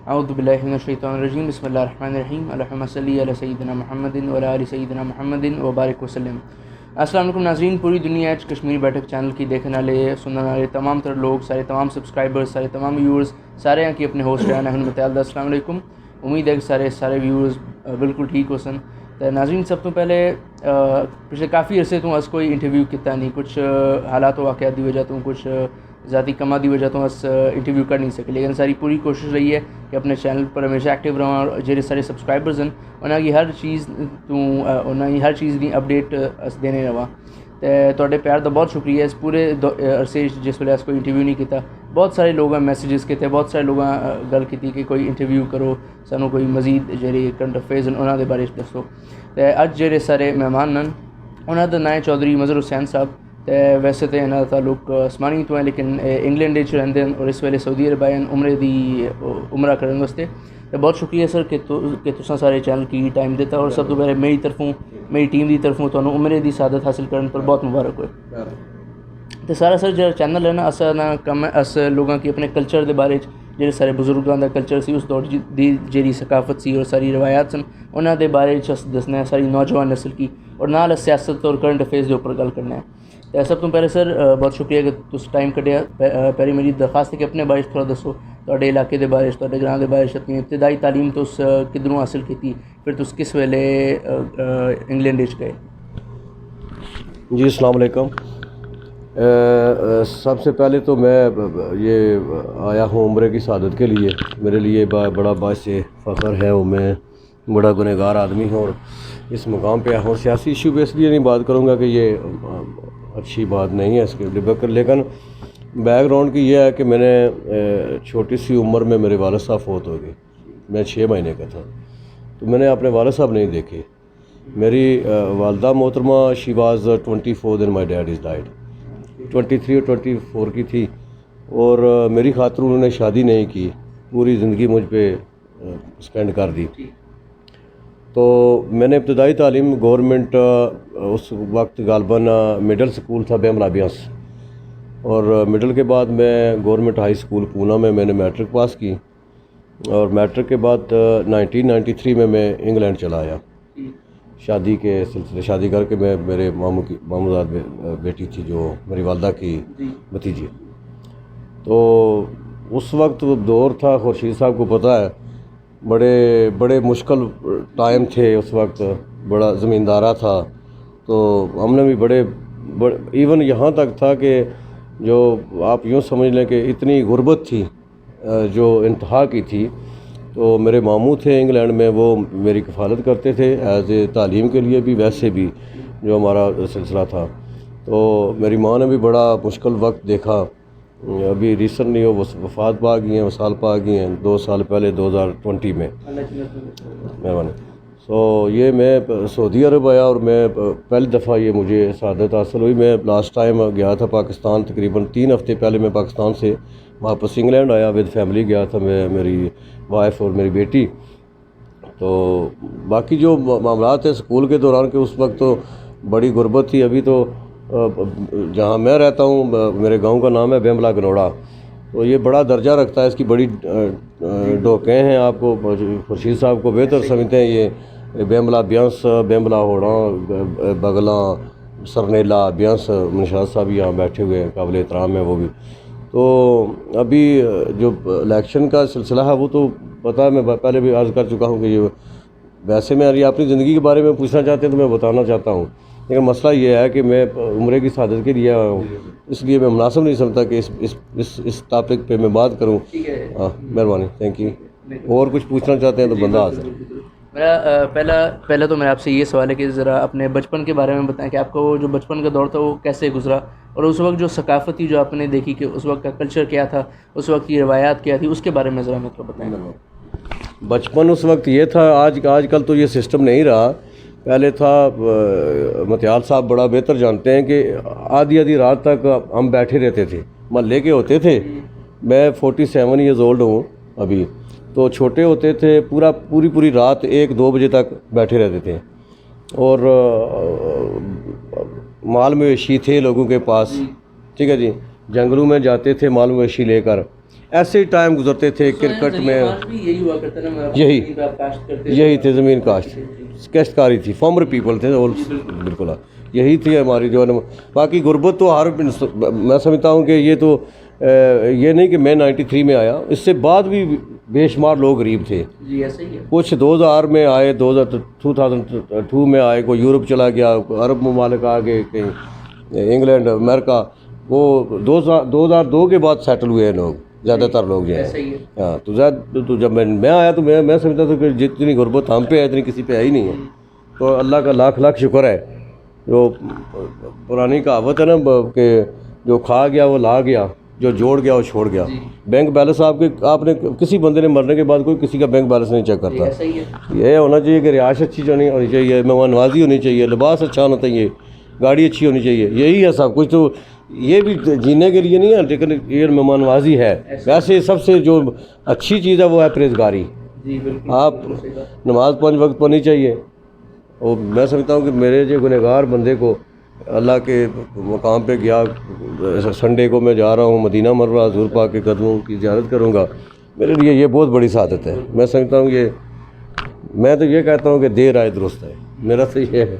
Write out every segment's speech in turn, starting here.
اعوذ باللہ من الشیطان الرجیم بسم اللہ الرحمن الرحیم اللہم صلی علی سیدنا محمد وعلی آل سیدنا محمد وبارک وسلم۔ السلام علیکم ناظرین، پوری دنیا کشمیری بیٹھک چینل کی دیکھنے والے سننے والے تمام تر لوگ، سارے تمام سبسکرائبرز، سارے تمام ویورز، سارے یہاں کی اپنے ہوسٹ ہیں نحن متعلق السلام علیکم۔ امید ہے کہ سارے ویورز بالکل ٹھیک ہو سن۔ تو ناظرین، سب تو پہلے پچھلے کافی عرصے تو اس کوئی انٹرویو کیتا نہیں، کچھ حالات و واقعات دی وجہ تو کچھ ذاتی کما دی وجہ تو اس انٹرویو کر نہیں سکے، لیکن ساری پوری کوشش رہی ہے کہ اپنے چینل پر ہمیشہ ایکٹیو رہاں اور جڑے سارے سبسکرائبرز ہیں انہاں کی ہر چیز دی اپڈیٹ اس دینے رہا۔ تواڈے پیار دا بہت شکریہ۔ اس پورے عرصے جس ویلے اس کوئی انٹرویو نہیں کیتا، بہت سارے لوگاں میسیجز کیتے، بہت سارے لوگاں گل کی کہ کوئی انٹرویو کرو، سانوں کوئی مزید جڑے کرنٹ افیئرز انہاں دے بارے دسو۔ اج جڑے سارے مہمان ہیں انہاں دا نام چودھری مظہر حسین صاحب، ویسے تو انہاں دا تعلق عثمانی تو ہے لیکن انگلینڈ وچ رہندے ہیں اور اس ویلے سعودی عرب آئے عمرہ کرنے واسطے۔ بہت شکریہ سر کہ تساں سارے چینل کی ٹائم دیتا، اور سب تو پہلے میری طرفوں میری ٹیم دی طرفوں تانوں عمرے دی سعادت حاصل کرنے پر بہت مبارک ہوئے۔ تو سارا سر جو چینل ہے نا، اساں کم اس لوگاں کی اپنے کلچر دے بارے جڑے سارے بزرگاں دا کلچر سی، اس دور دی جیڑی ثقافت سی اور ساری روایات سن انہاں دے بارے دسنا ہے، ساری نوجوان نسل کی، اور نال سیاست اور کرنٹ افیئرز دے اوپر گل کرنا ہے۔ تو سب تو پہلے سر بہت شکریہ کہ تس ٹائم کڈیا۔ پہلی میری درخواست ہے کہ اپنے بارے تھوڑا دسو، تواڈے علاقے دے بارے، تواڈے گراں دے بارے، اپنی ابتدائی تعلیم تس کدھروں حاصل کیتی، پھر تس کس ویلے انگلینڈ وچ گئے؟ جی السلام علیکم۔ سب سے پہلے تو میں یہ آیا ہوں عمرے کی سعادت کے لیے، میرے لیے بڑا باعث فخر ہے، اور میں بڑا گنہگار آدمی ہوں اور اس مقام پہ آیا ہوں۔ سیاسی ایشو پہ اس لیے نہیں بات کروں گا کہ یہ اچھی بات نہیں ہے اس کے، لیکن بیک گراؤنڈ کی یہ ہے کہ میں نے چھوٹی سی عمر میں میرے والد صاحب فوت ہو گئے، میں 6 مہینے کا تھا، تو میں نے اپنے والد صاحب نہیں دیکھے۔ میری والدہ محترمہ شی واز 24 دن مائی ڈیڈ از ڈائڈ، 23 اور 24 کی تھی، اور میری خاطر انہوں نے شادی نہیں کی، پوری زندگی مجھ پہ اسپینڈ کر دی۔ تو میں نے ابتدائی تعلیم گورنمنٹ اس وقت غالباً مڈل سکول تھا بیملا بیانس، اور مڈل کے بعد میں گورنمنٹ ہائی سکول پونا میں نے میٹرک پاس کی، اور میٹرک کے بعد 1993 میں انگلینڈ چلا آیا شادی کے سلسلے، شادی کر کے میں میرے ماموزاد بیٹی تھی جو میری والدہ کی بھتیجی۔ تو اس وقت دور تھا، خورشید صاحب کو پتہ ہے، بڑے مشکل ٹائم تھے اس وقت، بڑا زمیندارہ تھا، تو ہم نے بھی بڑے ایون یہاں تک تھا کہ جو آپ یوں سمجھ لیں کہ اتنی غربت تھی جو انتہا کی تھی۔ تو میرے ماموں تھے انگلینڈ میں، وہ میری کفالت کرتے تھے ایز اے تعلیم کے لیے بھی، ویسے بھی جو ہمارا سلسلہ تھا۔ تو میری ماں نے بھی بڑا مشکل وقت دیکھا، ابھی ریسنٹلی وہ وفات پا گئی ہیں، وصال پا گئی ہیں 2 سال پہلے 2020 میں۔ مہربانی۔ یہ میں سعودی عرب آیا، اور میں پہلی دفعہ یہ مجھے سعادت حاصل ہوئی۔ میں لاسٹ ٹائم گیا تھا پاکستان، تقریباً 3 ہفتے پہلے میں پاکستان سے واپس انگلینڈ آیا، ود فیملی گیا تھا، میں، میری وائف اور میری بیٹی۔ تو باقی جو معاملات ہیں اسکول کے دوران کے، اس وقت تو بڑی غربت تھی۔ ابھی تو جہاں میں رہتا ہوں میرے گاؤں کا نام ہے بیملا گنوڑا، تو یہ بڑا درجہ رکھتا ہے، اس کی بڑی ڈوکیں ہیں، آپ کو خورشید صاحب کو بہتر سمجھتے ہیں، یہ بیملا بیانس، بیملا ہوڑاں، بگلاں، سرنیلا، بیانس، منشاد صاحب یہاں بیٹھے ہوئے ہیں، قابل احترام ہے وہ بھی۔ تو ابھی جو الیکشن کا سلسلہ ہے وہ تو پتہ ہے، میں پہلے بھی عرض کر چکا ہوں کہ یہ ویسے میں اپنی زندگی کے بارے میں پوچھنا چاہتے ہیں تو میں بتانا چاہتا ہوں، لیکن مسئلہ یہ ہے کہ میں عمرے کی سعادت کے لیے آیا ہوں، اس لیے میں مناسب نہیں سمجھتا کہ اس ٹاپک پہ میں بات کروں۔ مہربانی، تھینک یو۔ اور کچھ پوچھنا چاہتے ہیں تو بندہ حاضر۔ میرا پہلا تو میرا آپ سے یہ سوال ہے کہ ذرا اپنے بچپن کے بارے میں بتائیں کہ آپ کا وہ جو بچپن کا دور تھا وہ کیسے گزرا، اور اس وقت جو ثقافتی جو آپ نے دیکھی کہ اس وقت کا کلچر کیا تھا، اس وقت کی روایات کیا تھی، اس کے بارے میں ذرا میرے کو بتائیں۔ بچپن اس وقت یہ تھا، آج کل تو یہ سسٹم نہیں رہا، پہلے تھا، متیال صاحب بڑا بہتر جانتے ہیں کہ آدھی رات تک ہم بیٹھے رہتے تھے، محلے کے ہوتے تھے، میں 47 ایئرز اولڈ ہوں ابھی، تو چھوٹے ہوتے تھے، پوری رات 1-2 بجے تک بیٹھے رہتے تھے، اور مال مویشی تھے لوگوں کے پاس، ٹھیک ہے جی، جنگلوں میں جاتے تھے مال مویشی لے کر، ایسے ٹائم گزرتے تھے کرکٹ میں. یہی ہوا کرتا نا, یہی تھے زمین کاشت, کاشتکاری تھی, فارمر پیپل تھے. بالکل یہی تھی ہماری جو ہے نا. باقی غربت تو ہر میں سمجھتا ہوں کہ یہ تو یہ نہیں کہ میں 93 میں آیا, اس سے بعد بھی بے شمار لوگ غریب تھے. جی ایسا ہی ہے. کچھ 2000 میں آئے, 2002 میں آئے, کوئی یورپ چلا گیا, عرب ممالک آ گئے, کہیں انگلینڈ, امریکہ. وہ 2002 کے بعد سیٹل ہوئے ہیں لوگ, زیادہ تر لوگ جو ہیں. ہاں تو جب میں آیا تو میں سمجھتا تھا کہ جتنی غربت ہم پہ ہے اتنی کسی پہ ہے ہی نہیں ہے. تو اللہ کا لاکھ لاکھ شکر ہے. جو پرانی کہاوت ہے نا کہ جو کھا گیا وہ لا گیا, جو جوڑ گیا وہ چھوڑ گیا. بینک بیلنس آپ نے کسی بندے نے مرنے کے بعد کوئی کسی کا بینک بیلنس نہیں چیک کرتا. یہ ہونا چاہیے کہ رہائش اچھی ہونی چاہیے, مہمان نوازی ہونی چاہیے, لباس اچھا ہونا چاہیے, گاڑی اچھی ہونی چاہیے. یہی ہے سب کچھ. تو یہ بھی جینے کے لیے نہیں ہے, لیکن یہ مہمان نوازی ہے. ویسے سب سے جو اچھی چیز ہے وہ ہے پرہیزگاری. آپ نماز 5 وقت پڑھنی چاہیے. اور میں سمجھتا ہوں کہ میرے جو گنہگار بندے کو اللہ کے مقام پہ گیا, سنڈے کو میں جا رہا ہوں مدینہ مرہ, حضور پاک کے قدموں کی زیارت کروں گا, میرے لیے یہ بہت بڑی سعادت ہے. میں سمجھتا ہوں میں تو یہ کہتا ہوں کہ دیر آئے درست ہے. میرا تو یہ ہے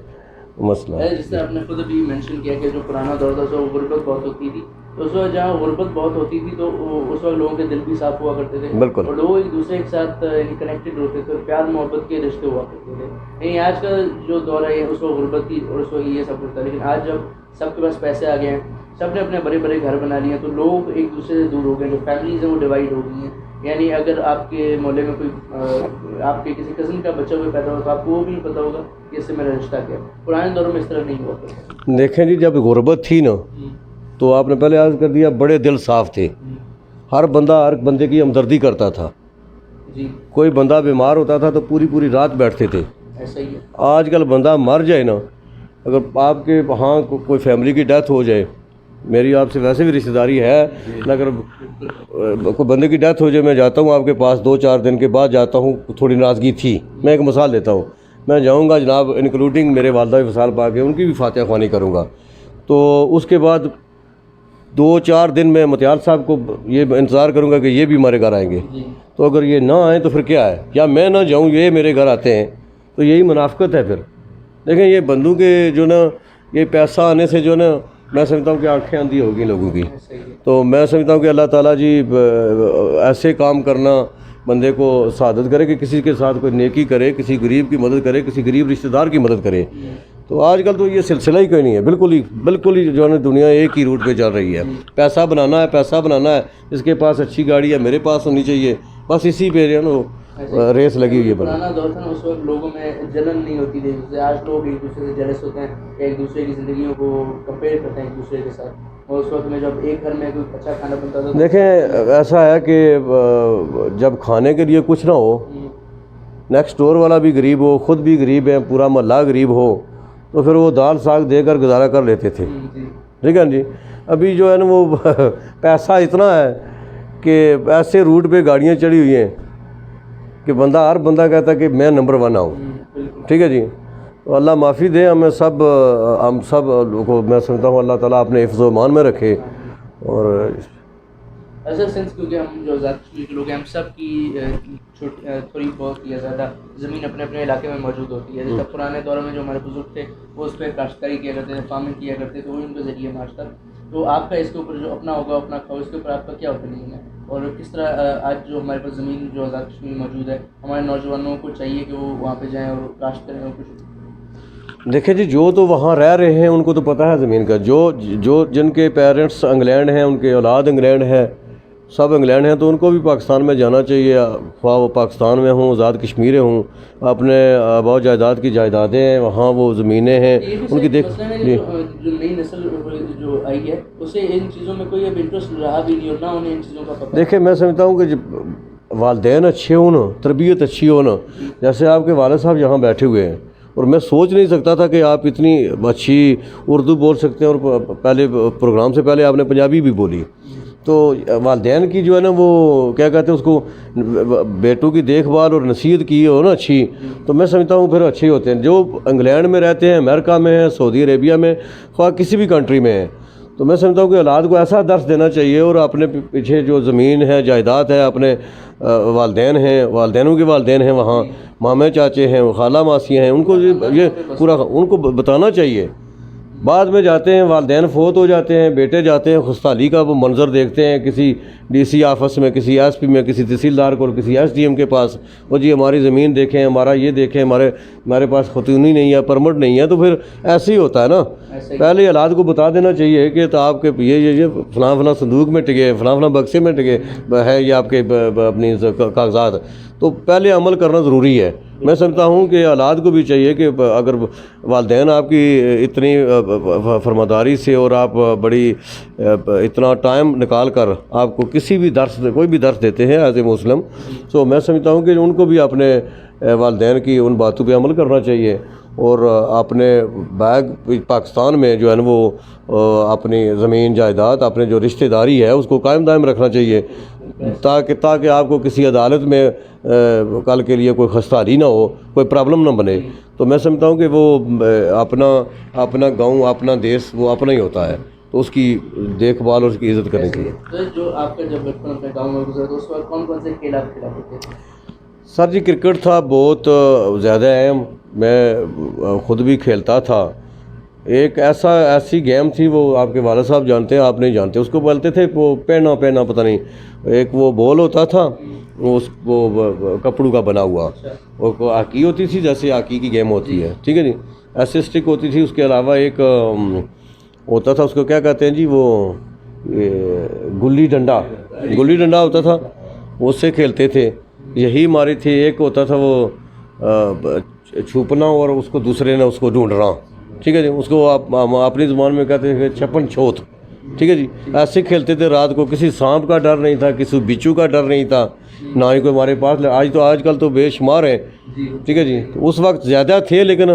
مسئلہ ہے. جس طرح آپ نے خود بھی مینشن کیا کہ جو پرانا دور تھا تو غربت بہت ہوتی تھی, تو اس وقت جہاں غربت بہت ہوتی تھی تو اس وقت لوگوں کے دل بھی صاف ہوا کرتے تھے. بالکل. اور لوگ ایک دوسرے کے ساتھ کنیکٹڈ ہوتے تھے, پیار محبت کے رشتے ہوا کرتے تھے. نہیں آج کا جو دور ہے اس وقت غربت کی اور اس وقت یہ سب کچھ تھا. لیکن آج جب سب کے پاس پیسے آ گئے ہیں, سب نے اپنے بڑے بڑے گھر بنا لیے ہیں, تو لوگ ایک دوسرے سے دور ہو گئے. جو فیملیز ہیں وہ ڈیوائڈ ہو گئی ہیں. یعنی اگر آپ کے محلے میں کوئی آپ کے کسی کزن کا بچہ کوئی پیدا ہو تو آپ کو وہ بھی نہیں پتہ ہوگا کہ اس سے میرا رشتہ کیا ہے. پرانے دوروں میں اس طرح نہیں ہوا کرتا. دیکھیں جی, جب غربت تھی نا تو آپ نے پہلے عرض کر دیا بڑے دل صاف تھے. ہر بندے کی ہمدردی کرتا تھا. جی. کوئی بندہ بیمار ہوتا تھا تو پوری رات بیٹھتے تھے. ایسا ہی ہے. آج کل بندہ مر جائے نا, اگر آپ کے وہاں کوئی فیملی کی ڈیتھ ہو جائے, میری آپ سے ویسے بھی رشتہ داری ہے, اگر کوئی بندے کی ڈیتھ ہو جائے, میں جاتا ہوں آپ کے پاس 2-4 دن کے بعد جاتا ہوں. تھوڑی ناراضگی تھی, میں ایک مثال دیتا ہوں, میں جاؤں گا جناب انکلوڈنگ میرے والدہ وصال پاک ہے, ان کی بھی فاتحہ خوانی کروں گا. تو اس کے بعد 2-4 دن میں متیار صاحب کو یہ انتظار کروں گا کہ یہ بھی ہمارے گھر آئیں گے. تو اگر یہ نہ آئیں تو پھر کیا ہے, یا میں نہ جاؤں یہ میرے گھر آتے ہیں, تو یہی منافقت ہے. پھر دیکھیں یہ بندوں کے جو نا یہ پیسہ آنے سے جو نا میں سمجھتا ہوں کہ آنکھیں اندھی ہوگی لوگوں کی. تو میں سمجھتا ہوں کہ اللہ تعالیٰ جی ایسے کام کرنا بندے کو سعادت کرے کہ کسی کے ساتھ کوئی نیکی کرے, کسی غریب کی مدد کرے, کسی غریب رشتہ دار کی مدد کرے. تو آج کل تو یہ سلسلہ ہی کوئی نہیں ہے. بالکل ہی جو ہے دنیا ایک ہی روٹ پہ چل رہی ہے. پیسہ بنانا ہے. اس کے پاس اچھی گاڑی ہے, میرے پاس ہونی چاہیے. بس اسی پہ جو ہے نا ریس لگی ہوئی ہے. پرانا دور تھا نا, اس وقت لوگوں میں جلن نہیں ہوتی تھی. جیسے آج لوگ ایک دوسرے سے جیلس ہوتے ہیں, ایک دوسرے کی زندگیوں کو کمپیئر کرتے ہیں ایک دوسرے کے ساتھ. اور اس وقت میں جب ایک گھر میں کوئی اچھا کھانا بنتا تھا, دیکھیں ایسا ہے کہ جب کھانے کے لیے کچھ نہ ہو, نیکسٹ ڈور والا بھی غریب ہو, خود بھی غریب ہے, پورا محلہ غریب ہو, تو پھر وہ دال ساگ دے کر گزارا کر لیتے تھے. ٹھیک ہے جی. ابھی جو ہے نا وہ پیسہ اتنا ہے کہ ایسے روٹ پہ گاڑیاں چڑھی ہوئی ہیں کہ ہر بندہ کہتا ہے کہ میں نمبر 1 آؤں. ٹھیک ہے جی. تو اللہ معافی دے ہم سب کو. میں سمجھتا ہوں اللہ تعالیٰ اپنے حفظ و امان میں رکھے. اور ایسا سینس کیونکہ ہم جو آزاد کشمیر کے لوگ ہیں, ہم سب کی تھوڑی بہت یا زیادہ زمین اپنے اپنے علاقے میں موجود ہوتی ہے. جیسے پرانے دوروں میں جو ہمارے بزرگ تھے وہ اس پہ کاشتکاری کیا کرتے تھے, فارمنگ کیا کرتے تھے, وہ ان کے ذریعے معاش تھا. تو آپ کا اس کے اوپر جو اپنا ہوگا اپنا کھاؤ, اس کے اوپر آپ کا کیا اوپینین ہے, اور کس طرح آج جو ہمارے پاس زمین جو آزاد کشمیر موجود ہے, ہمارے نوجوانوں کو چاہیے کہ وہ وہاں پہ جائیں اور کاشت کریں اور کچھ. دیکھیں جی, جو تو وہاں رہ رہے ہیں ان کو تو پتہ ہے زمین کا. جو جن کے پیرنٹس انگلینڈ ہیں, ان کے اولاد انگلینڈ ہے, سب انگلینڈ ہیں, تو ان کو بھی پاکستان میں جانا چاہیے. خواہ وہ پاکستان میں ہوں, آزاد کشمیریں ہوں, اپنے آباء و جائیداد کی جائیدادیں ہیں, وہاں وہ زمینیں ہیں ان کی. دیکھ جو نئی نسل جو آئی ہے اسے ان چیزوں میں کوئی اب انٹرسٹ رہا بھی نہیں, اور نہ انہیں ان چیزوں کا پتہ. دیکھیں میں سمجھتا ہوں کہ والدین اچھے ہوں نا, تربیت اچھی ہو نا. جیسے آپ کے والد صاحب یہاں بیٹھے ہوئے ہیں, اور میں سوچ نہیں سکتا تھا کہ آپ اتنی اچھی اردو بول سکتے ہیں, اور پہلے پروگرام سے پہلے آپ نے پنجابی بھی بولی. تو والدین کی جو ہے نا وہ کیا کہتے ہیں اس کو, بیٹوں کی دیکھ بھال اور نصیحت کی ہو نا اچھی, تو میں سمجھتا ہوں پھر اچھے ہوتے ہیں. جو انگلینڈ میں رہتے ہیں, امریکہ میں ہیں, سعودی عربیہ میں, خواہ کسی بھی کنٹری میں ہیں, تو میں سمجھتا ہوں کہ اولاد کو ایسا درس دینا چاہیے، اور اپنے پیچھے جو زمین ہے، جائیداد ہے، اپنے والدین ہیں، والدینوں کے والدین ہیں، وہاں مامے چاچے ہیں، خالہ ماسی ہیں، ان کو یہ پورا ان کو بتانا چاہیے۔ بعد میں جاتے ہیں، والدین فوت ہو جاتے ہیں، بیٹے جاتے ہیں، خستالی کا وہ منظر دیکھتے ہیں کسی ڈی سی آفس میں، کسی ایس پی میں، کسی تحصیلدار کو، کسی ایس ڈی ایم کے پاس، وہ جی ہماری زمین دیکھیں، ہمارا یہ دیکھیں، ہمارے پاس خطونی نہیں ہے، پرمٹ نہیں ہے۔ تو پھر ایسے ہی ہوتا ہے نا، پہلے اولاد کو بتا دینا چاہیے کہ تو آپ کے یہ فلاں فلاں صندوق میں ٹکے، فلاں فلاں بکسے میں ٹکے ہے یہ آپ کے اپنی کاغذات، تو پہلے عمل کرنا ضروری ہے۔ میں سمجھتا ہوں کہ اولاد کو بھی چاہیے کہ اگر والدین آپ کی اتنی فرماداری سے اور آپ بڑی اتنا ٹائم نکال کر آپ کو کسی بھی درس کوئی بھی درس دیتے ہیں ایز اے مسلم، تو میں سمجھتا ہوں کہ ان کو بھی اپنے والدین کی ان باتوں پہ عمل کرنا چاہیے، اور اپنے پاکستان میں جو ہے نا وہ اپنی زمین جائیداد، اپنے جو رشتہ داری ہے اس کو قائم دائم رکھنا چاہیے، تاکہ آپ کو کسی عدالت میں کل کے لیے کوئی خستاری نہ ہو، کوئی پرابلم نہ بنے۔ تو میں سمجھتا ہوں کہ وہ اپنا گاؤں، اپنا دیس وہ اپنا ہی ہوتا ہے، تو اس کی دیکھ بھال اور اس کی عزت کرنی چاہیے۔ تو جو آپ کا جب بچپن اپنے گاؤں میں گزرا تو اس وقت کون کون سے کھیل آپ کھیلا کرتے تھے؟ سر جی کرکٹ تھا بہت زیادہ اہم، میں خود بھی کھیلتا تھا۔ ایک ایسی گیم تھی، وہ آپ کے والد صاحب جانتے ہیں، آپ نہیں جانتے، اس کو بولتے تھے وہ پینا پتہ نہیں، ایک وہ بال ہوتا تھا، وہ کپڑوں کا بنا ہوا، وہ ہاکی ہوتی تھی، جیسے ہاکی کی گیم ہوتی ہے، ٹھیک ہے جی، ایسے اسٹک ہوتی تھی، اس کے علاوہ ایک ہوتا تھا، اس کو کیا کہتے ہیں جی، وہ گلی ڈنڈا ہوتا تھا، اس سے کھیلتے تھے، یہی ہماری تھی۔ ایک ہوتا تھا وہ چھپنا، اور اس کو دوسرے نے اس کو ڈھونڈنا، ٹھیک ہے جی، اس کو آپ اپنی زبان میں کہتے ہیں چھپن چھوت، ٹھیک ہے جی، ایسے کھیلتے تھے رات کو، کسی سانپ کا ڈر نہیں تھا، کسی بچھو کا ڈر نہیں تھا، نہ ہی کوئی ہمارے پاس، آج کل تو بے شمار ہیں، ٹھیک ہے جی، اس وقت زیادہ تھے، لیکن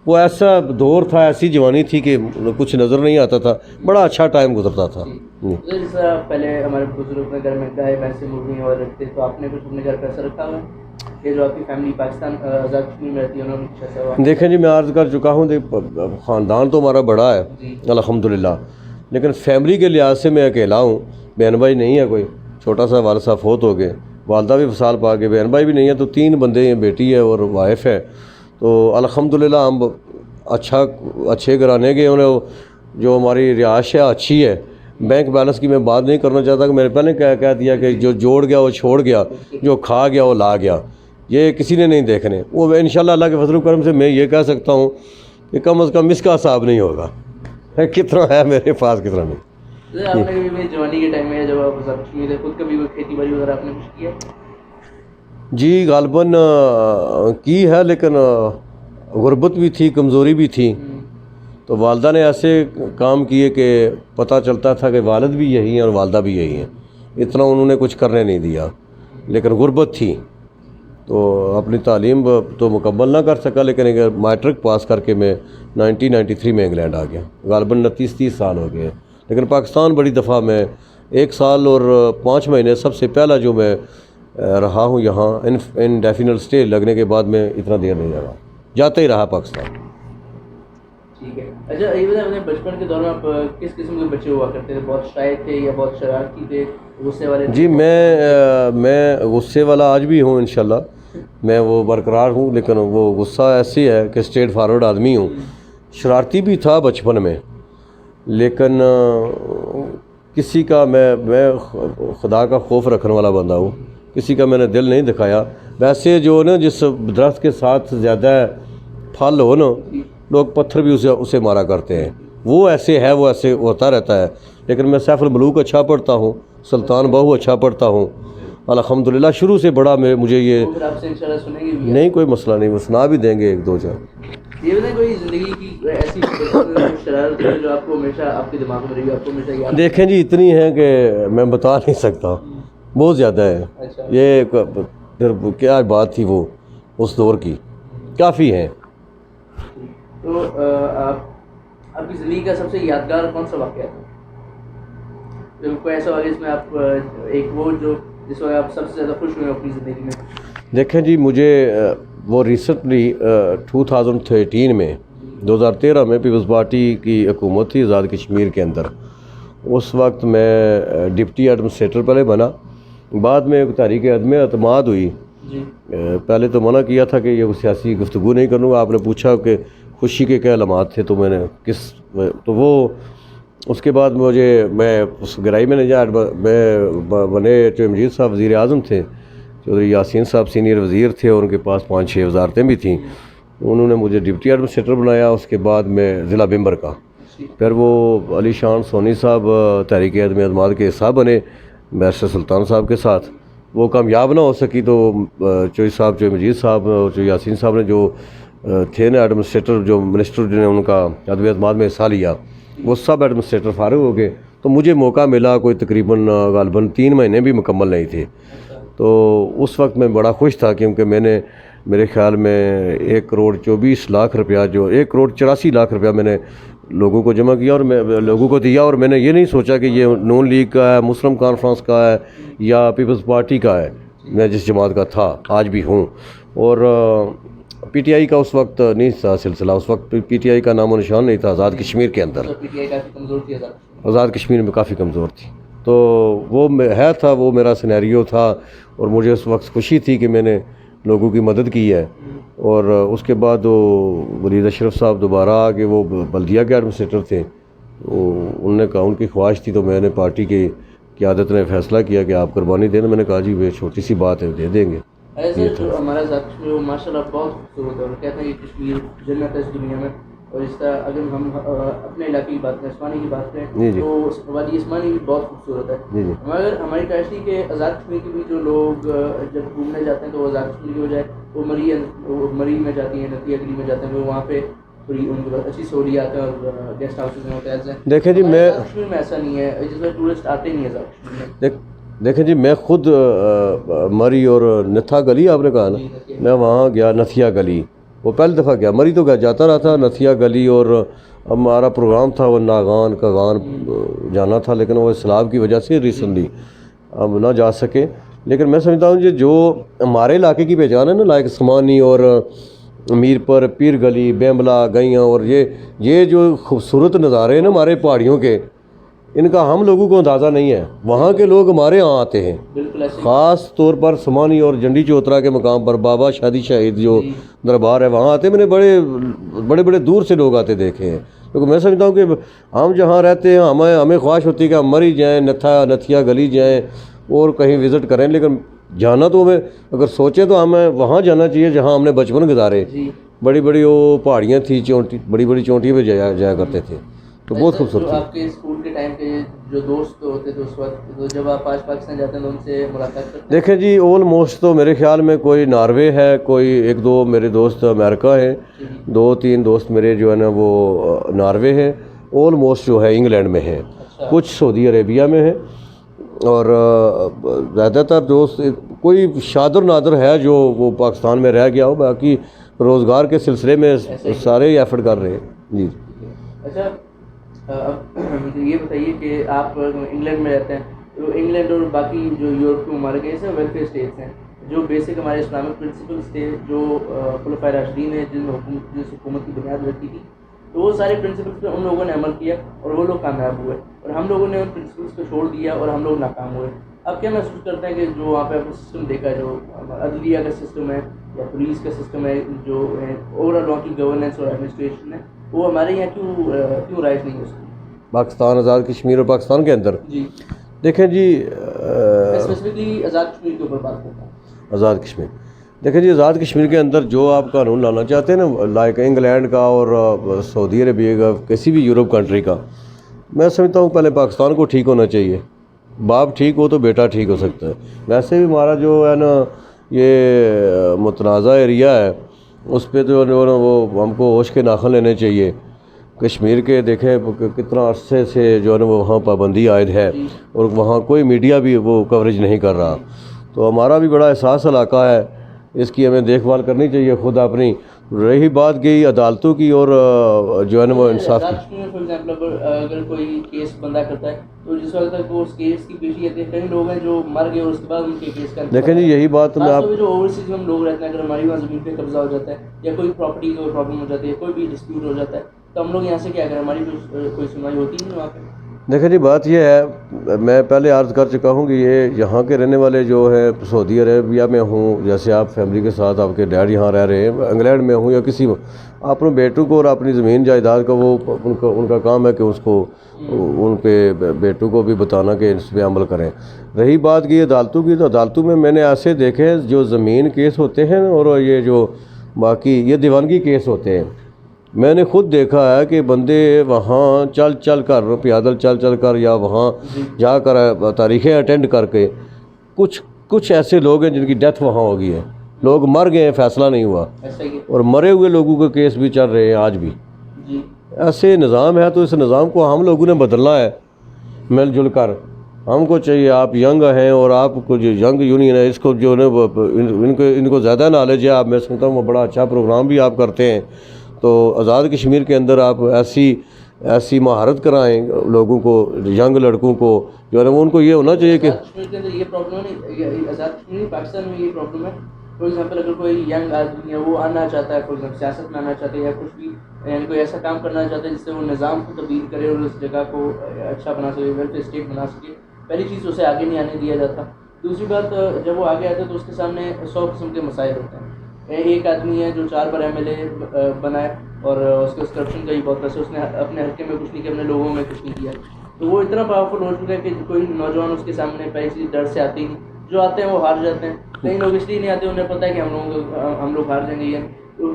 وہ ایسا دور تھا، ایسی جوانی تھی کہ کچھ نظر نہیں آتا تھا، بڑا اچھا ٹائم گزرتا تھا۔ جس طرح پہلے ہمارے بزرگ اپنے گھر میں گائے بھینسیں مرغیاں اور رکھتے، تو آپ نے کچھ اپنے گھر پہ ایسا رکھا ہوا ہے؟ یہ جو آپ کی فیملی پاکستان آزاد کشمیر میں رہتی ہے، انہوں نے کچھ ایسا ہوا؟ دیکھیں جی، میں عرض کر چکا ہوں، خاندان تو ہمارا بڑا ہے الحمدللہ، لیکن فیملی کے لحاظ سے میں اکیلا ہوں، بہن بھائی نہیں ہے کوئی، چھوٹا سا والد صاحب فوت ہو گئے، والدہ بھی وصال پا گئے، بہن بھائی بھی نہیں ہے، تو 3 بندے ہیں، بیٹی ہے اور وائف ہے، تو الحمدللہ ہم اچھے گھرانے کے، انہیں جو ہماری رہائش ہے اچھی ہے۔ بینک بیلنس کی میں بات نہیں کرنا چاہتا کہ میں نے پہلے کہہ دیا کہ جو جوڑ گیا وہ چھوڑ گیا، جو کھا گیا وہ لا گیا، یہ کسی نے نہیں دیکھنے، وہ انشاءاللہ اللہ کے فضل و کرم سے میں یہ کہہ سکتا ہوں کہ کم از کم اس کا حساب نہیں ہوگا کتنا ہے میرے پاس، کتنا نہیں۔ آپ نے جوانی کے ٹائم میں جب آپ آزاد کشمیر تھے، خود کبھی کوئی کھیتی باڑی وغیرہ آپ نے کچھ کیا؟ جی غالباً کی ہے، لیکن غربت بھی تھی، کمزوری بھی تھی، تو والدہ نے ایسے کام کیے کہ پتہ چلتا تھا کہ والد بھی یہی ہیں اور والدہ بھی یہی ہیں، اتنا انہوں نے کچھ کرنے نہیں دیا، لیکن غربت تھی، تو اپنی تعلیم تو مکمل نہ کر سکا، لیکن میٹرک پاس کر کے میں 1993 میں انگلینڈ آ گیا، غالباً 29-30 سال ہو گئے، لیکن پاکستان بڑی دفعہ میں 1 سال اور 5 مہینے سب سے پہلا جو میں رہا ہوں یہاں، انڈیفینٹ اسٹے لگنے کے بعد میں اتنا دیر نہیں رہا، جاتے ہی رہا پاکستان۔ ٹھیک ہے، اچھا یہ بتائیں اپنے بچپن کے دور میں آپ کس قسم کے بچے ہوا کرتے تھے؟ بہت شائع تھے یا بہت شرارتی تھے، غصے والے تھے؟ جی میں غصے والا آج بھی ہوں، انشاءاللہ میں وہ برقرار ہوں، لیکن وہ غصہ ایسی ہے کہ اسٹریٹ فارورڈ آدمی ہوں، شرارتی بھی تھا بچپن میں، لیکن کسی کا میں خدا کا خوف رکھنے والا بندہ ہوں، کسی کا میں نے دل نہیں دکھایا۔ ویسے جو نا جس درخت کے ساتھ زیادہ پھل ہو نا، لوگ پتھر بھی اسے مارا کرتے ہیں، وہ ایسے ہے، وہ ایسے ہوتا رہتا ہے، لیکن میں سیف الملوک اچھا پڑھتا ہوں، سلطان بہو اچھا پڑھتا ہوں الحمدللہ، شروع سے بڑا مجھے یہ پھر آپ سے انشاءاللہ سنیں گے بھی؟ نہیں، کوئی مسئلہ نہیں، وہ سنا بھی دیں گے 1-2 یہ بتائیں کوئی زندگی کی ایسی شرارت ہے جو آپ کو ہمیشہ آپ کے دماغ میں رہی، آپ کو ہمیشہ یاد؟ دیکھیں جی، اتنی ہیں کہ میں بتا نہیں سکتا، بہت زیادہ ہے، یہ پھر کیا بات تھی وہ اس دور کی، کافی ہیں۔ تو آپ کی زندگی کا سب سے یادگار کون سا واقعہ تھا؟ کوئی ایسا واقعہ جس میں آپ ایک وہ جو جس وقت آپ سب سے زیادہ خوش ہوئے اپنی زندگی میں؟ دیکھیں جی، مجھے وہ ریسنٹلی 2013 میں 2013 میں پیپلز پارٹی کی حکومت تھی آزاد کشمیر کے اندر، اس وقت میں ڈپٹی ایڈمنسٹریٹر پہلے بنا، بعد میں ایک تحریک عدم اعتماد ہوئی. جی پہلے تو منع کیا تھا کہ یہ سیاسی گفتگو نہیں کروں گا. آپ نے پوچھا کہ خوشی کے کیا علامات تھے، تو میں نے تو وہ اس کے بعد میں اس گہرائی میں نہیں جا. میں بنے چودھری مجید صاحب وزیر اعظم تھے، چودھری یاسین صاحب سینئر وزیر تھے، اور ان کے پاس 5-6 وزارتیں بھی تھیں. انہوں نے مجھے ڈپٹی ایڈمنسٹریٹر بنایا. اس کے بعد میں ضلع ممبر کا. پھر وہ علی شان سونی صاحب تحریک عدم اعتماد کے حصہ بنے بیرسٹر سلطان صاحب کے ساتھ. وہ کامیاب نہ ہو سکی تو چودھری مجید صاحب اور چودھری یاسین صاحب نے جو تھے نا ایڈمنسٹریٹر، جو منسٹر جنہیں ان کا عدم اعتماد میں حصہ لیا، وہ سب ایڈمنسٹریٹر فارغ ہو گئے. تو مجھے موقع ملا، کوئی تقریباً غالباً 3 مہینے بھی مکمل نہیں تھے. تو اس وقت میں بڑا خوش تھا، کیونکہ میں نے میرے خیال میں 1,24,00,000 روپیہ، جو 1,84,00,000 روپیہ میں نے لوگوں کو جمع کیا اور میں لوگوں کو دیا. اور میں نے یہ نہیں سوچا کہ یہ نون لیگ کا ہے، مسلم کانفرنس کا ہے یا پیپلز پارٹی کا ہے. میں جس جماعت کا تھا آج بھی ہوں. اور پی ٹی آئی کا اس وقت نہیں تھا سلسلہ، اس وقت پی ٹی آئی کا نام و نشان نہیں تھا آزاد کشمیر کے اندر. آزاد کشمیر میں کافی کمزور تھی. تو وہ تھا، وہ میرا سینیریو تھا. اور مجھے اس وقت خوشی تھی کہ میں نے لوگوں کی مدد کی ہے. اور اس کے بعد وہ ولید اشرف صاحب دوبارہ آ کے، وہ بلدیہ کے ایڈمنسٹریٹر تھے، انہوں نے کہا ان کی خواہش تھی، تو میں نے پارٹی کی قیادت نے فیصلہ کیا کہ آپ قربانی دیں. میں نے کہا جی وہ چھوٹی سی بات ہے، دے دیں گے. جو ہمارا آزاد کشمیر وہ ماشاء اللہ بہت خوبصورت ہے، اور کہتے ہیں کہ کشمیر جنت ہے اس دنیا میں. اور اس طرح اگر ہم اپنے علاقے کی بات کریں، عثمانی کی بات کریں، تو وادی عثمانی بھی بہت خوبصورت ہے. مگر ہماری خواہش تھی کہ آزاد کشمیر کے بھی جو لوگ جب گھومنے جاتے ہیں تو وہ آزاد کشمیر کی بجائے وہ مری میں جاتی ہیں، نتیا گلی میں جاتے ہیں، وہ وہاں پہ تھوڑی ان کے پاس اچھی سہولیات ہیں اور گیسٹ ہاؤسز ہیں، ہوٹلز ہیں. دیکھیں جی، میں آزاد کشمیر میں ایسا نہیں ہے، جس میں ٹورسٹ آتے نہیں ہیں آزاد کشمیر میں. دیکھیں جی، میں خود مری اور نتھا گلی آپ نے کہا نا، میں وہاں گیا. نتھیا گلی وہ پہلی دفعہ گیا. مری تو جاتا رہا تھا. نتھیا گلی، اور ہمارا پروگرام تھا وہ ناگان کاغان جانا تھا، لیکن وہ سیلاب کی وجہ سے ریسنٹلی ہم نہ جا سکے. لیکن میں سمجھتا ہوں جو ہمارے علاقے کی پہچان ہے نا، لائک سمانی اور میر پر، پیر گلی، بیمبلا، گئیاں، اور یہ جو خوبصورت نظارے ہیں نا ہمارے پہاڑیوں کے، ان کا ہم لوگوں کو اندازہ نہیں ہے. وہاں کے لوگ ہمارے یہاں آتے ہیں، خاص طور پر سمانی اور جنڈی چوترا کے مقام پر بابا شادی شاہد جو دربار ہے وہاں آتے ہیں. میں نے بڑے بڑے دور سے لوگ آتے دیکھے ہیں. کیونکہ میں سمجھتا ہوں کہ ہم جہاں رہتے ہیں ہمیں خواہش ہوتی ہے کہ ہم مری جائیں، نتھیا گلی جائیں اور کہیں وزٹ کریں. لیکن جانا تو ہمیں اگر سوچیں تو ہمیں وہاں جانا چاہیے جہاں ہم نے بچپن گزارے. بڑی بڑی وہ پہاڑیاں تھیں، بڑی بڑی چونٹیوں پہ جایا کرتے تھے. تو بہت خوبصورت تھی. آپ کے اسکول کے ٹائم کے جو دوست ہوتے تھے اس وقت، تو جب آپ آج پاکستان جاتے ہیں تو ان سے ملاقات کرتے ہیں؟ دیکھیں جی، آلموسٹ تو میرے خیال میں کوئی ناروے ہے، کوئی 1-2 میرے دوست امریکہ ہیں، 2-3 دوست میرے جو ہے نا وہ ناروے ہیں. آلموسٹ جو ہے انگلینڈ میں ہیں، کچھ سعودی عربیہ میں ہیں. اور زیادہ تر دوست کوئی شادر نادر ہے جو وہ پاکستان میں رہ گیا ہو. باقی روزگار کے سلسلے میں سارے ہی ایفرٹ کر رہے ہیں. جی اچھا، مجھے یہ بتائیے کہ آپ انگلینڈ میں رہتے ہیں، تو انگلینڈ اور باقی جو یورپ کے ممالک ہیں، ایسے ویلفیئر اسٹیٹس ہیں جو بیسک ہمارے اسلامک پرنسپلس تھے، جو خلفائے راشدین ہیں جس حکومت کی بنیاد رکھی تھی، تو وہ سارے پرنسپلس پہ ان لوگوں نے عمل کیا اور وہ لوگ کامیاب ہوئے. اور ہم لوگوں نے ان پرنسپلس کو چھوڑ دیا اور ہم لوگ ناکام ہوئے. اب کیا محسوس کرتے ہیں کہ جو وہاں پہ آپ نے سسٹم دیکھا، جو عدلیہ کا سسٹم ہے یا پولیس کا سسٹم ہے، جو اوور آل وہاں کی گورننس اور ایڈمنسٹریشن ہے، وہ ہمارے یہاں کیوں رائج نہیں ہو سکتی؟ پاکستان، آزاد کشمیر اور پاکستان کے اندر جی دیکھیں جی، اسپیسیفکلی آزاد کشمیر کے اوپر بات کرتا ہوں. آزاد کشمیر دیکھیں جی، آزاد کشمیر کے اندر جو آپ قانون لانا چاہتے ہیں نا، لائک انگلینڈ کا اور سعودی عربیہ کا، کسی بھی یورپ کنٹری کا، میں سمجھتا ہوں پہلے پاکستان کو ٹھیک ہونا چاہیے. باپ ٹھیک ہو تو بیٹا ٹھیک ہو سکتا ہے. ویسے بھی ہمارا جو ہے نا یہ متنازع ایریا ہے، اس پہ جو ہے نا وہ ہم کو ہوش کے ناخن لینے چاہیے. کشمیر کے دیکھیں کتنا عرصے سے جو ہے نا وہاں پابندی عائد ہے، اور وہاں کوئی میڈیا بھی وہ کوریج نہیں کر رہا. تو ہمارا بھی بڑا احساس علاقہ ہے، اس کی ہمیں دیکھ بھال کرنی چاہیے خود اپنی. رہی بات گئی عدالتوں کی اور جو ہے نا وہ انصاف کی، فار ایگزامپل اگر کوئی کیس بندہ کرتا ہے تو جس وقت تک وہ اس کیس کی پیشی آتی ہے، کئی لوگ ہیں جو مر گئے اور اس کے بعد ان کے کیس کا دیکھیں جی یہی بات میں آپ جو اوورسیز میں ہم لوگ رہتے ہیں، اگر ہماری وہاں زمین پہ قبضہ ہو جاتا ہے یا کوئی پراپرٹی کا پرابلم ہو جاتی ہے، کوئی بھی ڈسپیوٹ ہو جاتا ہے، تو ہم لوگ یہاں سے کیا کریں؟ ہماری کوئی سنوائی ہوتی نہیں وہاں پہ. دیکھیں جی بات یہ ہے، میں پہلے عرض کر چکا ہوں کہ یہ یہاں کے رہنے والے جو ہے سعودی عربیہ میں ہوں، جیسے آپ فیملی کے ساتھ آپ کے ڈیڈ یہاں رہ رہے ہیں، انگلینڈ میں ہوں یا کسی اپنے بیٹوں کو اور اپنی زمین جائیداد کا وہ ان کا کام ہے کہ اس کو ان پہ بیٹوں کو بھی بتانا کہ اس پہ عمل کریں۔ رہی بات کی عدالتوں کی، تو عدالتوں میں نے ایسے دیکھے جو زمین کیس ہوتے ہیں اور یہ جو باقی یہ دیوانگی کیس ہوتے ہیں، میں نے خود دیکھا ہے کہ بندے وہاں چل کر پیادل چل کر یا وہاں جا کر تاریخیں اٹینڈ کر کے کچھ ایسے لوگ ہیں جن کی ڈیتھ وہاں ہو گئی ہے، لوگ مر گئے ہیں، فیصلہ نہیں ہوا، اور مرے ہوئے لوگوں کے کیس بھی چل رہے ہیں آج بھی۔ ایسے نظام ہے، تو اس نظام کو ہم لوگوں نے بدلنا ہے مل جل کر۔ ہم کو چاہیے، آپ ینگ ہیں اور آپ کو جو ینگ یونین ہے، اس کو جو ہے ان کو زیادہ نالج ہے، آپ میں سمجھتا ہوں وہ بڑا اچھا پروگرام بھی آپ کرتے ہیں، تو آزاد کشمیر کے اندر آپ ایسی مہارت کرائیں لوگوں کو، ینگ لڑکوں کو جو ہے نا، ان کو یہ ہونا چاہیے کہ کشمیر کے اندر یہ پرابلم نہیں، آزاد کشمیر پاکستان میں یہ پرابلم ہے۔ فار ایگزامپل اگر کوئی ینگ آدمی ہے، وہ آنا چاہتا ہے، فار ایگزامپل سیاست میں آنا چاہتا ہے یا کچھ بھی، یعنی کوئی ایسا کام کرنا چاہتا ہے جس سے وہ نظام کو تبدیل کرے اور اس جگہ کو اچھا بنا سکے، ویلفیئر اسٹیٹ بنا سکے، پہلی چیز اسے آگے نہیں آنے دیا جاتا۔ دوسری بات، جب وہ آگے آتا ہے تو اس کے سامنے 100 قسم کے مسائل ہوتے ہیں۔ ایک آدمی ہے جو 4 بار MLA بنا ہے اور اس کے کرپشن کا ہی بہت پیسہ، اس نے اپنے حلقے میں کچھ نہیں کیا، اپنے لوگوں میں کچھ نہیں کیا، تو وہ اتنا پاورفل ہو چکا ہے کہ کوئی نوجوان اس کے سامنے پہلی چیز ڈر سے آتے ہی نہیں، جو آتے ہیں وہ ہار جاتے ہیں۔ کئی لوگ اس لیے نہیں آتے، انہیں پتہ ہے کہ ہم لوگ ہار جائیں گے، یا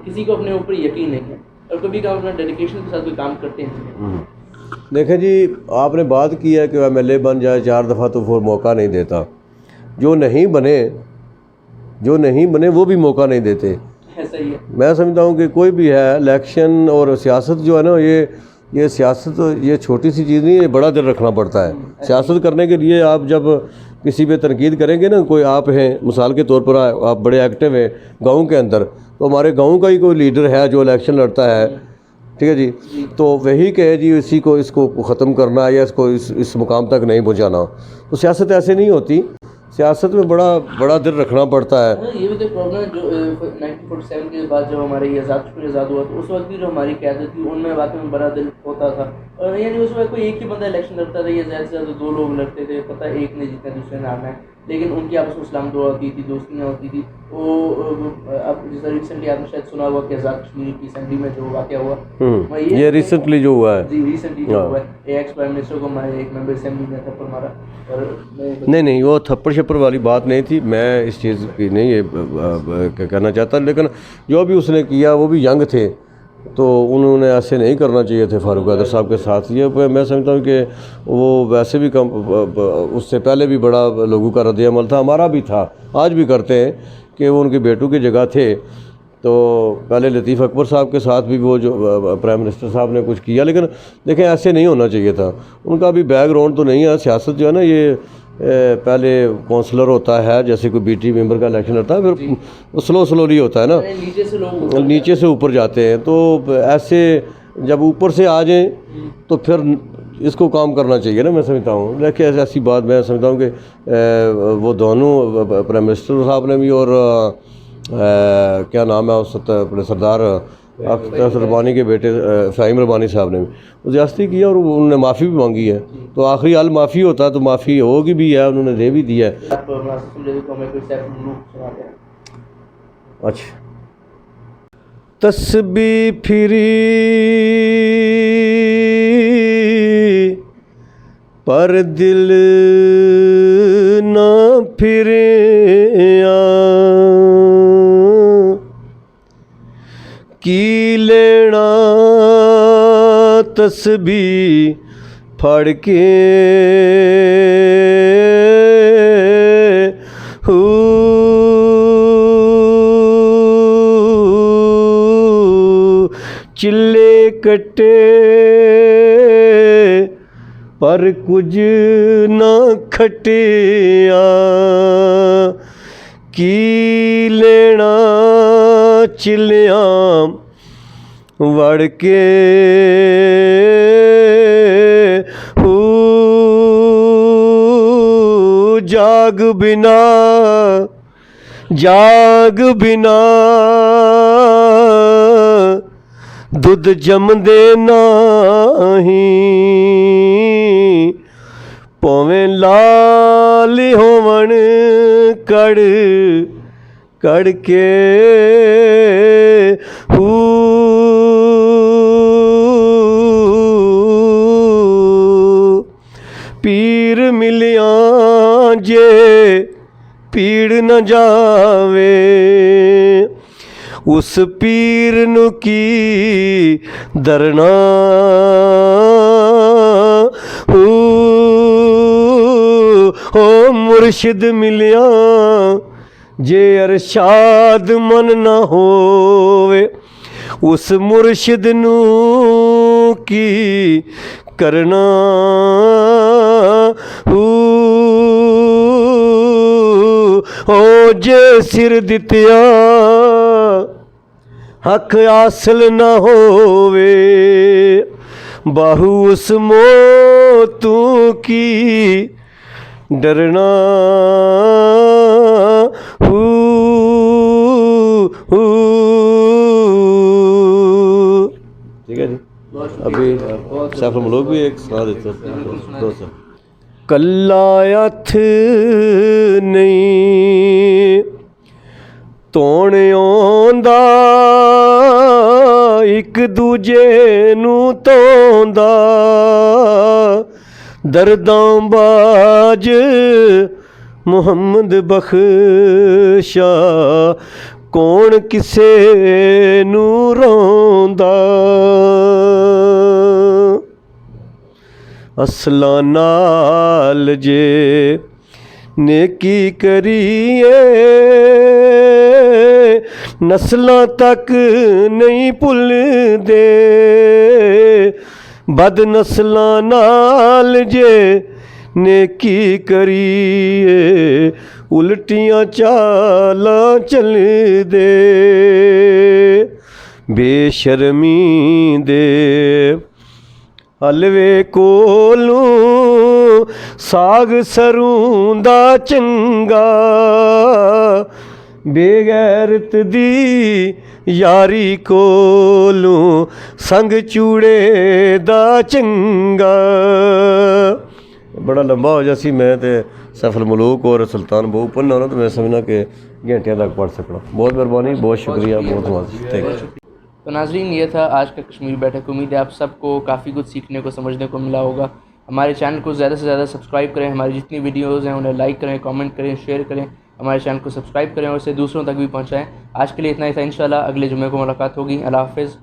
کسی کو اپنے اوپر یقین نہیں ہے اور کبھی کام اپنا ڈیڈیکیشن کے ساتھ کوئی کام کرتے ہیں۔ دیکھیں جی، آپ نے بات کی ہے کہ MLA بن جائے 4 دفعہ تو وہ موقع نہیں دیتا، جو نہیں بنے وہ بھی موقع نہیں دیتے۔ ایسا ہی ہے، میں سمجھتا ہوں کہ کوئی بھی ہے الیکشن اور سیاست جو ہے نا، یہ سیاست یہ چھوٹی سی چیز نہیں ہے، یہ بڑا دل رکھنا پڑتا ہے۔ سیاست کرنے کے لیے آپ جب کسی پہ تنقید کریں گے نا، کوئی آپ ہیں مثال کے طور پر، آپ بڑے ایکٹیو ہیں گاؤں کے اندر، تو ہمارے گاؤں کا ہی کوئی لیڈر ہے جو الیکشن لڑتا ہے، ٹھیک ہے جی، تو وہی کہ جی اس کو ختم کرنا ہے یا اس کو اس مقام تک نہیں پہنچانا، تو سیاست ایسے نہیں ہوتی۔ سیاست میں بڑا دل رکھنا پڑتا ہے۔ یہ بھی تو پرابلم ہے جو 1947 کے بعد جب ہماری آزاد ہوا، تو اس وقت بھی جو ہماری قیادت تھی ان میں واقعی میں بڑا دل ہوتا تھا، اور یعنی اس وقت کوئی ایک ہی بندہ الیکشن لڑتا تھا یا زیادہ سے زیادہ 2 لوگ لڑتے تھے، پتہ ایک نے جیتنا دوسرے نے ہارنا ہے، لیکن ان کی آپس میں اسلام دعا ہوتی تھی، دوستیاں ہوتی تھی۔ وہ اب جیسا ریسنٹلی آپ نے شاید سنا ہوا کہ آزاد کشمیر کی اسمبلی میں جو واقعہ ہوا، یہ ریسنٹلی جو ہوا ہے، جی ریسنٹلی جو ہوا ہے، ایکس پرائم منسٹر کو ہمارے ایک ممبر اسمبلی نے تھپڑ مارا، اور نہیں وہ تھپڑ شپڑ والی بات نہیں تھی، میں اس چیز کی نہیں یہ کہنا چاہتا، لیکن جو بھی اس نے کیا وہ بھی ینگ تھے، تو انہوں نے ایسے نہیں کرنا چاہیے تھے فاروق حیدر صاحب کے ساتھ۔ یہ میں سمجھتا ہوں کہ وہ ویسے بھی اس سے پہلے بھی بڑا لوگوں کا رد عمل تھا، ہمارا بھی تھا، آج بھی کرتے ہیں، کہ وہ ان کے بیٹوں کی جگہ تھے۔ تو پہلے لطیف اکبر صاحب کے ساتھ بھی وہ جو پرائم منسٹر صاحب نے کچھ کیا، لیکن دیکھیں ایسے نہیں ہونا چاہیے تھا، ان کا بھی بیک گراؤنڈ تو نہیں ہے۔ سیاست جو ہے نا، یہ پہلے کونسلر ہوتا ہے، جیسے کوئی BT ممبر کا الیکشن ہوتا ہے، پھر وہ سلولی ہوتا ہے نا، نیچے سے اوپر جاتے ہیں، تو ایسے جب اوپر سے آ جائیں تو پھر اس کو کام کرنا چاہیے نا، میں سمجھتا ہوں۔ لیکن ایسی بات میں سمجھتا ہوں کہ وہ دونوں پرائم منسٹر صاحب نے بھی اور کیا نام ہے اس اپنے سردار اختر ربانی کے بیٹے فہیم ربانی صاحب نے بھی زیادتی کیا، اور انہوں نے معافی بھی مانگی ہے، تو آخری حل معافی ہوتا ہے، تو معافی ہوگی بھی ہے، انہوں نے دے بھی دیا ہے۔ اچھا، تسبیح پھری پر دل نہ پھرے، کی لینا تسبیح پھڑ کے چلے کٹے پر کچھ نہ کھٹیا، کی لینا چلیاں وڑ کے جاگ بنا دودھ جم دے نہیں، ਭਾਵੇਂ ਲਾਲ ਹੋਵਣ ਕੜ ਕੜ ਕੇ ਪੀਰ ਮਿਲਿਆ ਜੇ ਪੀੜ ਨਾ ਜਾਵੇ ਉਸ ਪੀਰ ਨੂੰ ਕੀ ਦਰਨਾ ਓ ਮੁਰਸ਼ਿਦ ਮਿਲਿਆ ਜੇ ਅਰਸ਼ਾਦ ਮਨ ਨਾ ਹੋਵੇ ਉਸ ਮੁਰਸ਼ਿਦ ਨੂੰ ਕੀ ਕਰਨਾ ਓ ਜੇ ਸਿਰ ਦਿੱਤਿਆ ਹੱਕ ਹਾਸਲ ਨਾ ਹੋਵੇ ਬਾਹੂ ਉਸ ਮੌਤੋਂ ਕੀ ਡਰਨਾ ٹھیک ہے جی ابھی سیف الملوک بھی ایک سنا دیتے ہیں کلا ہتھ نہیں ਧੋਣ ਆਉਂਦਾ ਇੱਕ ਦੂਜੇ ਨੂੰ ਧੋਂਦਾ ਦਰਦਾਂ ਬਾਜ ਮੁਹੰਮਦ ਬਖਸ਼ਾ ਕੌਣ ਕਿਸੇ ਨੂੰ ਰੋਂਦਾ ਅਸਲਾਂ ਨਾਲ ਜੇ ਨੇਕੀ ਕਰੀਏ ਨਸਲਾਂ ਤੱਕ ਨਹੀਂ ਭੁੱਲਦੇ ਬਦ ਨਸਲਾਂ ਨਾਲ ਜੇ ਨੇਕੀ ਕਰੀਏ ਉਲਟੀਆਂ ਚਾਲਾਂ ਚੱਲਦੇ ਬੇਸ਼ਰਮੀ ਦੇ ਹਲਵੇ ਕੋਲੋਂ ਸਾਗ ਸਰੋਂ ਦਾ ਚੰਗਾ ਬੇਗੈਰਤ ਦੀ ਯਾਰੀ ਕੋਲੋਂ ਸੰਗ ਚੂੜੇ ਦਾ ਚੰਗਾ ਬੜਾ ਲੰਬਾ ਹੋ ਜਾ ਸੀ ਮੈਂ ਤੇ ਸੈਫ الملوک اور سلطان بہو پڑھنا ہونا تو میں سمجھنا کہ گھنٹیاں تک پڑھ سکنا بہت مہربانی بہت شکریہ بہت تھینک یو تو ناظرین یہ تھا آج کا کشمیر بیٹھک امید ہے آپ سب کو کافی کچھ سیکھنے کو سمجھنے کو ملا ہوگا ہمارے چینل کو زیادہ سے زیادہ سبسکرائب کریں ہماری جتنی ویڈیوز ہیں انہیں لائک کریں کامنٹ کریں شیئر کریں ہمارے چینل کو سبسکرائب کریں اور اسے دوسروں تک بھی پہنچائیں آج کے لیے اتنا ہی تھا انشاءاللہ اگلے جمعے کو ملاقات ہوگی اللہ حافظ